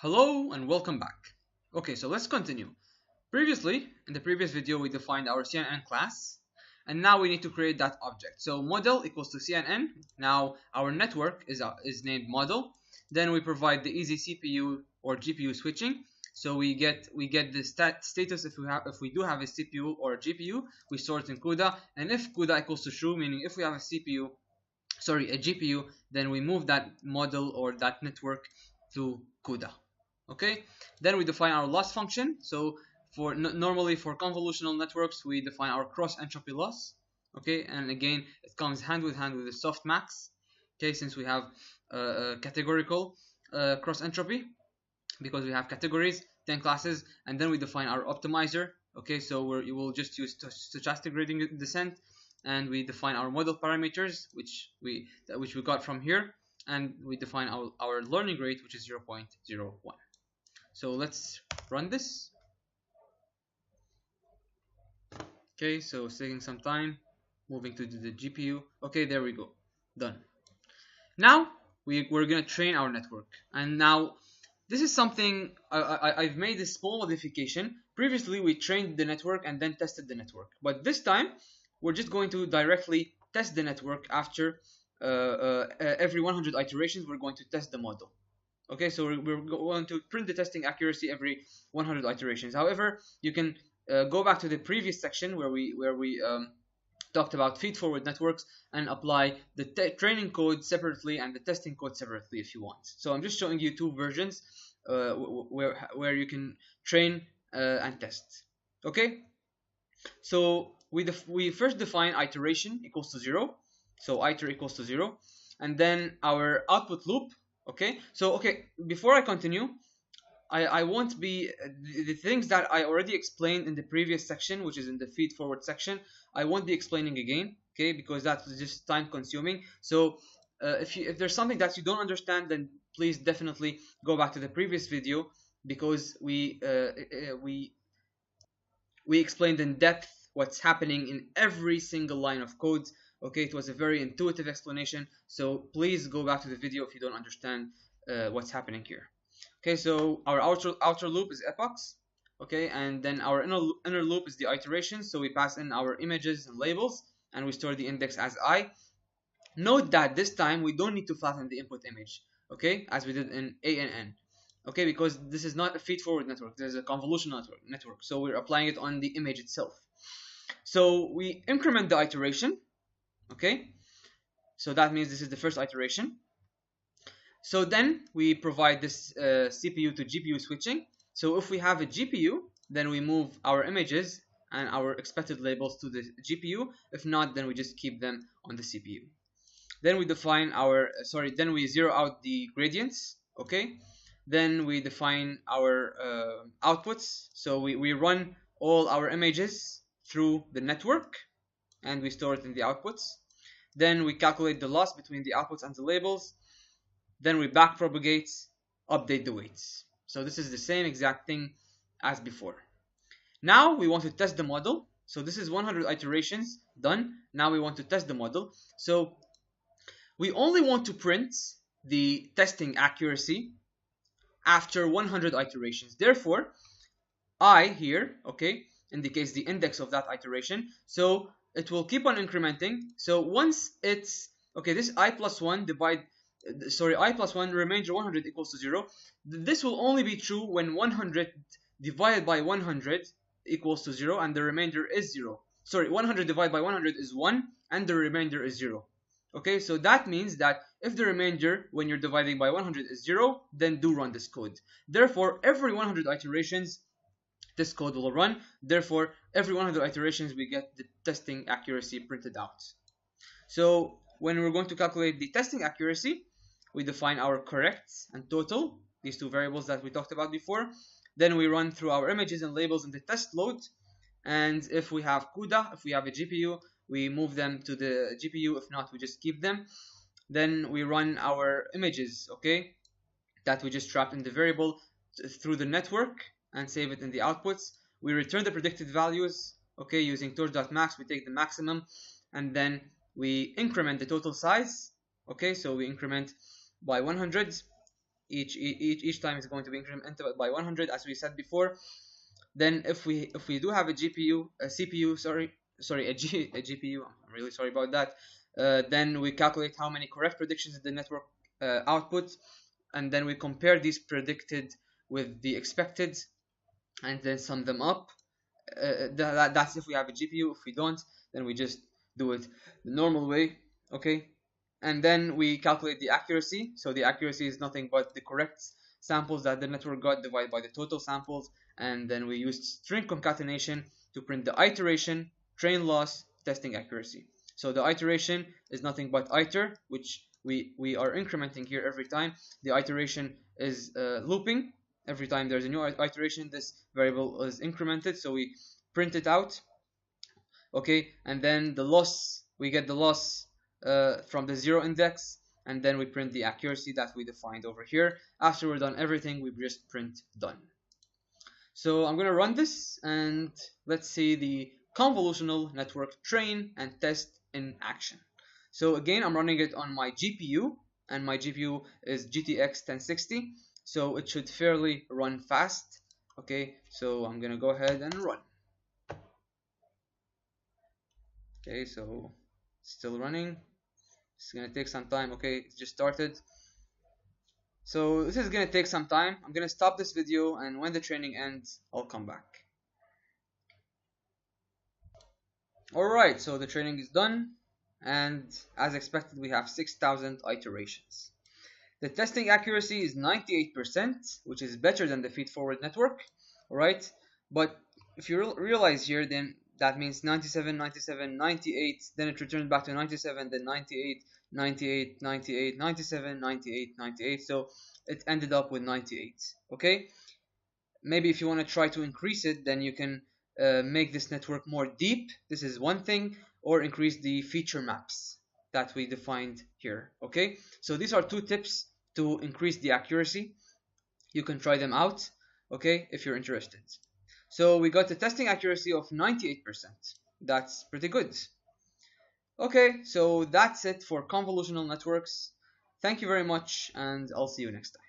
Hello and welcome back. Okay, so let's continue. Previously, in the previous video, we defined our CNN class, and now we need to create that object. So model equals to CNN. Now our network is named model. Then we provide the easy CPU or GPU switching. So we get the status if we do have a CPU or a GPU, we store it in CUDA, and if CUDA equals to true, meaning if we have a GPU, then we move that model or that network to CUDA. Okay, then we define our loss function. So normally for convolutional networks, we define our cross entropy loss. Okay, and again, it comes hand with the softmax. Okay, since we have categorical cross entropy, because we have categories, 10 classes, and then we define our optimizer. Okay, so you will just use stochastic gradient descent, and we define our model parameters, which we got from here, and we define our learning rate, which is 0.01. So let's run this. Okay, so it's taking some time. Moving to the GPU. Okay, there we go. Done. Now we're gonna train our network, and now this is something I've made a small modification. Previously, we trained the network and then tested the network, but this time we're just going to directly test the network after every 100 iterations. We're going to test the model. Okay, so we're going to print the testing accuracy every 100 iterations. However, you can go back to the previous section where we talked about feed-forward networks and apply the training code separately and the testing code separately if you want. So I'm just showing you two versions where you can train and test. Okay, so we first define iteration equals to 0. So iter equals to 0, and then our output loop. Okay, so before I continue, I won't be the things that I already explained in the previous section, which is in the feed forward section. I won't be explaining again, okay, because that's just time consuming. So if there's something that you don't understand, then please definitely go back to the previous video, because we explained in depth what's happening in every single line of code. Okay, it was a very intuitive explanation, so please go back to the video if you don't understand what's happening here. Okay, so our outer loop is epochs. Okay, and then our inner loop is the iteration. So we pass in our images and labels, and we store the index as I. Note that this time we don't need to flatten the input image, okay, as we did in A and N. Okay, because this is not a feed-forward network. There's a convolutional network, so we're applying it on the image itself. So we increment the iteration. Okay, so that means this is the first iteration. So then we provide this CPU to GPU switching. So if we have a GPU, then we move our images and our expected labels to the GPU. If not, then we just keep them on the CPU. Then we define then we zero out the gradients. Okay, then we define our outputs. So we run all our images through the network, and we store it in the outputs. Then we calculate the loss between the outputs and the labels. Then we backpropagate, update the weights. So this is the same exact thing as before. Now we want to test the model. So this is 100 iterations done. Now we want to test the model. So we only want to print the testing accuracy after 100 iterations. Therefore, I here, okay, indicates the index of that iteration. So it will keep on incrementing. So once it's this I plus 1 remainder 100 equals to 0. This will only be true when 100 divided by 100 equals to 0 and the remainder is 0. 100 divided by 100 is 1 and the remainder is 0. Okay, so that means that if the remainder when you're dividing by 100 is 0, then do run this code. Therefore, every 100 iterations, this code will run. Therefore, every 100 iterations, we get the testing accuracy printed out. So when we're going to calculate the testing accuracy, we define our correct and total, these two variables that we talked about before. Then we run through our images and labels in the test load. And if we have CUDA, if we have a GPU, we move them to the GPU. If not, we just keep them. Then we run our images, okay, that we just trapped in the variable through the network and save it in the outputs. We return the predicted values, okay, using torch.max. We take the maximum, and then we increment the total size. Okay, so we increment by 100 Each time is going to be incremented by 100, as we said before. Then if we do have a CPU, a GPU, I'm really sorry about that. Then we calculate how many correct predictions the network output, and then we compare these predicted with the expected, and then sum them up. That's if we have a GPU. If we don't, then we just do it the normal way. Okay, and then we calculate the accuracy. So the accuracy is nothing but the correct samples that the network got divided by the total samples, and then we used string concatenation to print the iteration, train loss, testing accuracy. So the iteration is nothing but iter, which we are incrementing here every time. The iteration is looping. Every time there's a new iteration, this variable is incremented, so we print it out. Okay, and then the loss, we get the loss from the 0 index, and then we print the accuracy that we defined over here. After we're done everything, we just print done. So I'm going to run this, and let's see the convolutional network train and test in action. So again, I'm running it on my GPU, and my GPU is GTX 1060, so it should fairly run fast. Okay, so I'm going to go ahead and run. Okay, so still running. It's going to take some time. Okay, it just started. So this is going to take some time. I'm going to stop this video, and when the training ends, I'll come back. Alright, so the training is done, and as expected, we have 6,000 iterations. The testing accuracy is 98%, which is better than the feed-forward network. Alright, but if you realize here, then that means 97, 97, 98, then it returns back to 97, then 98, 98, 98, 97, 98, 98, so it ended up with 98. Okay, maybe if you want to try to increase it, then you can make this network more deep. This is one thing, or increase the feature maps that we defined here. Okay, so these are two tips to increase the accuracy. You can try them out, okay, if you're interested. So we got a testing accuracy of 98%. That's pretty good. Okay, so that's it for convolutional networks. Thank you very much, and I'll see you next time.